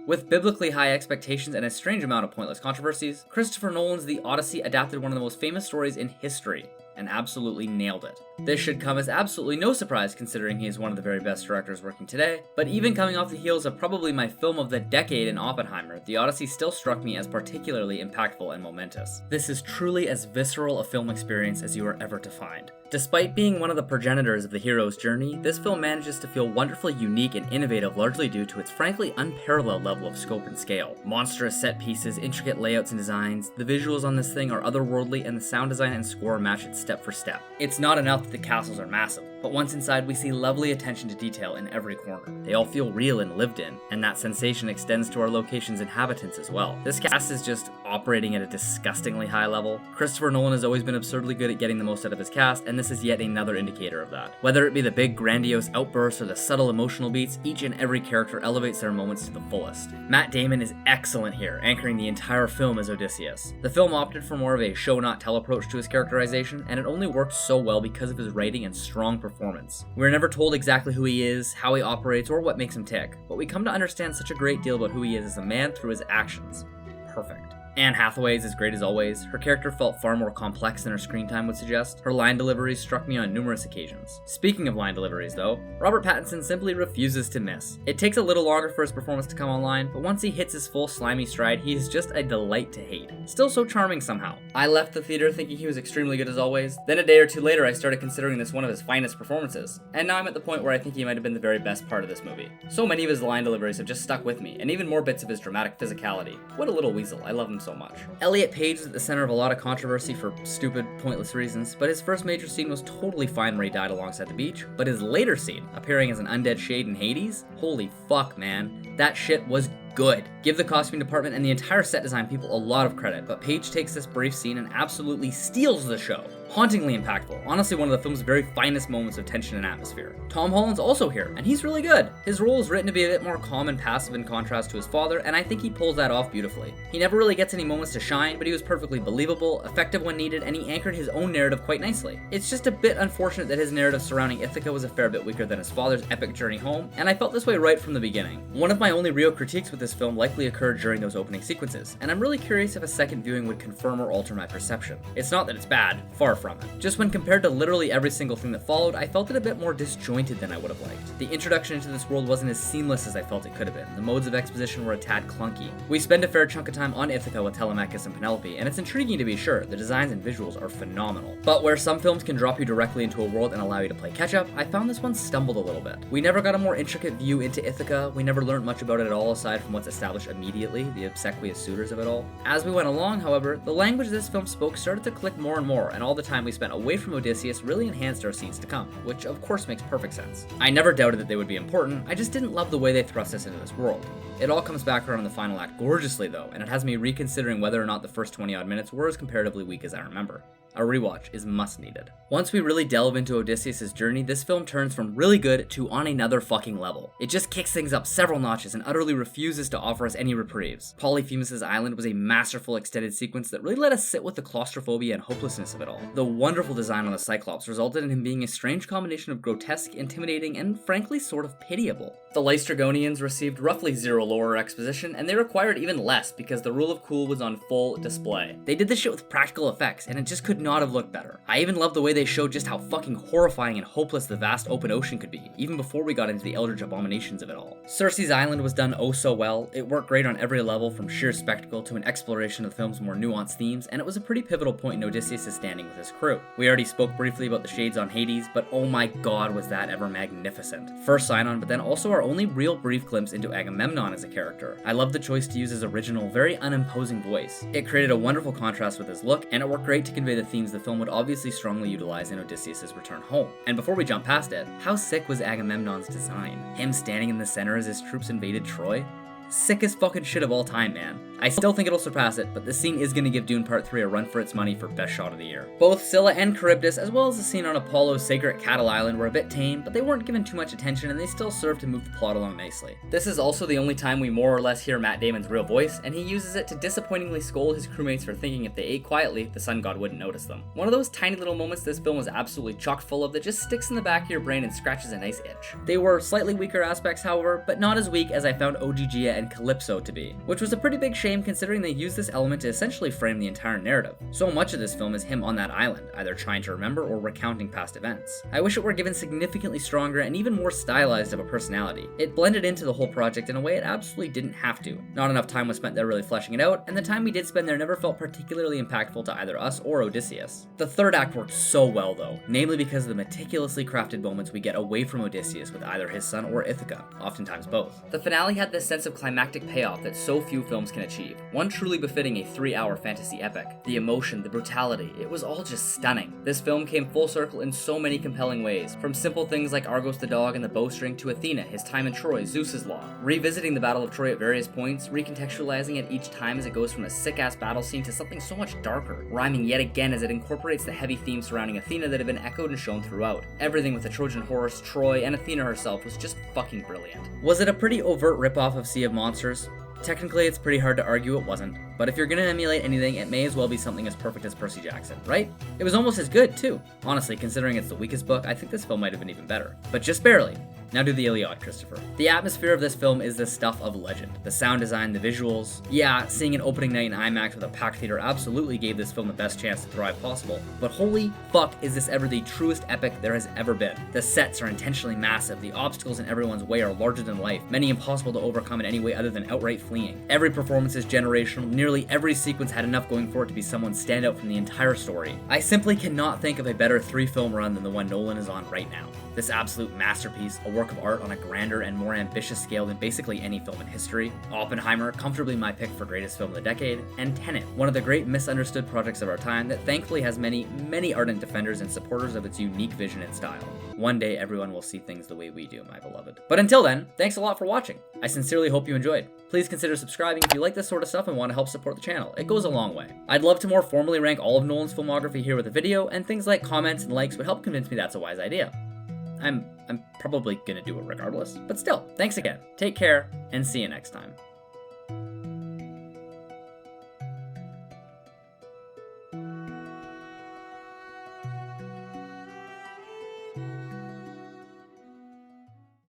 With biblically high expectations and a strange amount of pointless controversies, Christopher Nolan's The Odyssey adapted one of the most famous stories in history, and absolutely nailed it. This should come as absolutely no surprise considering he is one of the very best directors working today, but even coming off the heels of probably my film of the decade in Oppenheimer, The Odyssey still struck me as particularly impactful and momentous. This is truly as visceral a film experience as you are ever to find. Despite being one of the progenitors of the hero's journey, this film manages to feel wonderfully unique and innovative largely due to its frankly unparalleled level of scope and scale. Monstrous set pieces, intricate layouts and designs, the visuals on this thing are otherworldly, and the sound design and score match it step for step. It's not enough that the castles are massive, but once inside we see lovely attention to detail in every corner. They all feel real and lived in, and that sensation extends to our location's inhabitants as well. This cast is just operating at a disgustingly high level. Christopher Nolan has always been absurdly good at getting the most out of his cast, and this is yet another indicator of that. Whether it be the big grandiose outbursts or the subtle emotional beats, each and every character elevates their moments to the fullest. Matt Damon is excellent here, anchoring the entire film as Odysseus. The film opted for more of a show-not-tell approach to his characterization, and it only worked so well because of his writing and strong performance. We're never told exactly who he is, how he operates, or what makes him tick, but we come to understand such a great deal about who he is as a man through his actions. Perfect. Anne Hathaway is as great as always. Her character felt far more complex than her screen time would suggest. Her line deliveries struck me on numerous occasions. Speaking of line deliveries though, Robert Pattinson simply refuses to miss. It takes a little longer for his performance to come online, but once he hits his full slimy stride, he is just a delight to hate. Still so charming somehow. I left the theater thinking he was extremely good as always, then a day or two later I started considering this one of his finest performances, and now I'm at the point where I think he might have been the very best part of this movie. So many of his line deliveries have just stuck with me, and even more bits of his dramatic physicality. What a little weasel, I love him so much. Elliot Page is at the center of a lot of controversy for stupid, pointless reasons, but his first major scene was totally fine where he died alongside the beach, but his later scene, appearing as an undead shade in Hades, holy fuck man, that shit was good. Give the costume department and the entire set design people a lot of credit, but Page takes this brief scene and absolutely steals the show. Hauntingly impactful, honestly one of the film's very finest moments of tension and atmosphere. Tom Holland's also here, and he's really good. His role is written to be a bit more calm and passive in contrast to his father, and I think he pulls that off beautifully. He never really gets any moments to shine, but he was perfectly believable, effective when needed, and he anchored his own narrative quite nicely. It's just a bit unfortunate that his narrative surrounding Ithaca was a fair bit weaker than his father's epic journey home, and I felt this way right from the beginning. One of my only real critiques with this film likely occurred during those opening sequences, and I'm really curious if a second viewing would confirm or alter my perception. It's not that it's bad, far from it. Just when compared to literally every single thing that followed, I felt it a bit more disjointed than I would have liked. The introduction into this world wasn't as seamless as I felt it could have been. The modes of exposition were a tad clunky. We spend a fair chunk of time on Ithaca with Telemachus and Penelope, and it's intriguing to be sure. The designs and visuals are phenomenal. But where some films can drop you directly into a world and allow you to play catch-up, I found this one stumbled a little bit. We never got a more intricate view into Ithaca, we never learned much about it at all aside from what's established immediately, the obsequious suitors of it all. As we went along, however, the language this film spoke started to click more and more, and all the time we spent away from Odysseus really enhanced our scenes to come, which of course makes perfect sense. I never doubted that they would be important, I just didn't love the way they thrust us into this world. It all comes back around in the final act gorgeously though, and it has me reconsidering whether or not the first 20 odd minutes were as comparatively weak as I remember. A rewatch is must needed. Once we really delve into Odysseus' journey, this film turns from really good to on another fucking level. It just kicks things up several notches and utterly refuses to offer us any reprieves. Polyphemus' island was a masterful extended sequence that really let us sit with the claustrophobia and hopelessness of it all. The wonderful design on the Cyclops resulted in him being a strange combination of grotesque, intimidating, and frankly sort of pitiable. The Lystragonians received roughly zero lore or exposition, and they required even less because the rule of cool was on full display. They did this shit with practical effects, and it just could not have looked better. I even love the way they showed just how fucking horrifying and hopeless the vast open ocean could be, even before we got into the eldritch abominations of it all. Circe's Island was done oh so well. It worked great on every level, from sheer spectacle to an exploration of the film's more nuanced themes, and it was a pretty pivotal point in Odysseus' standing with his crew. We already spoke briefly about the shades on Hades, but oh my god was that ever magnificent. First sign-on, but then also our only real brief glimpse into Agamemnon as a character. I love the choice to use his original, very unimposing voice. It created a wonderful contrast with his look, and it worked great to convey the themes the film would obviously strongly utilize in Odysseus' return home. And before we jump past it, how sick was Agamemnon's design? Him standing in the center as his troops invaded Troy? Sickest fucking shit of all time, man. I still think it'll surpass it, but this scene is going to give Dune Part 3 a run for its money for best shot of the year. Both Scylla and Charybdis, as well as the scene on Apollo's sacred cattle island, were a bit tame, but they weren't given too much attention and they still served to move the plot along nicely. This is also the only time we more or less hear Matt Damon's real voice, and he uses it to disappointingly scold his crewmates for thinking if they ate quietly, the sun god wouldn't notice them. One of those tiny little moments this film was absolutely chock full of that just sticks in the back of your brain and scratches a nice itch. They were slightly weaker aspects, however, but not as weak as I found Ogygia and Calypso to be, which was a pretty big shame considering they used this element to essentially frame the entire narrative. So much of this film is him on that island, either trying to remember or recounting past events. I wish it were given significantly stronger and even more stylized of a personality. It blended into the whole project in a way it absolutely didn't have to. Not enough time was spent there really fleshing it out, and the time we did spend there never felt particularly impactful to either us or Odysseus. The third act worked so well though, namely because of the meticulously crafted moments we get away from Odysseus with either his son or Ithaca, oftentimes both. The finale had this sense of climactic payoff that so few films can achieve, one truly befitting a 3-hour fantasy epic. The emotion, the brutality, it was all just stunning. This film came full circle in so many compelling ways, from simple things like Argos the dog and the bowstring to Athena, his time in Troy, Zeus's law. Revisiting the Battle of Troy at various points, recontextualizing it each time as it goes from a sick-ass battle scene to something so much darker, rhyming yet again as it incorporates the heavy themes surrounding Athena that have been echoed and shown throughout. Everything with the Trojan horse, Troy, and Athena herself was just fucking brilliant. Was it a pretty overt ripoff of Sea of Monsters? Technically, it's pretty hard to argue it wasn't, but if you're gonna emulate anything, it may as well be something as perfect as Percy Jackson, right? It was almost as good, too. Honestly, considering it's the weakest book, I think this film might have been even better. But just barely. Now do the Iliad, Christopher. The atmosphere of this film is the stuff of legend. The sound design, the visuals. Yeah, seeing an opening night in IMAX with a packed theater absolutely gave this film the best chance to thrive possible. But holy fuck, is this ever the truest epic there has ever been. The sets are intentionally massive, the obstacles in everyone's way are larger than life, many impossible to overcome in any way other than outright fleeing. Every performance is generational, nearly every sequence had enough going for it to be someone's standout from the entire story. I simply cannot think of a better 3-film run than the one Nolan is on right now. This absolute masterpiece, a work of art on a grander and more ambitious scale than basically any film in history. Oppenheimer, comfortably my pick for greatest film of the decade, and Tenet, one of the great misunderstood projects of our time that thankfully has many, many ardent defenders and supporters of its unique vision and style. One day everyone will see things the way we do, my beloved. But until then, thanks a lot for watching. I sincerely hope you enjoyed. Please consider subscribing if you like this sort of stuff and want to help support the channel. It goes a long way. I'd love to more formally rank all of Nolan's filmography here with a video, and things like comments and likes would help convince me that's a wise idea. I'm probably gonna do it regardless, but still, thanks again. Take care, and see you next time.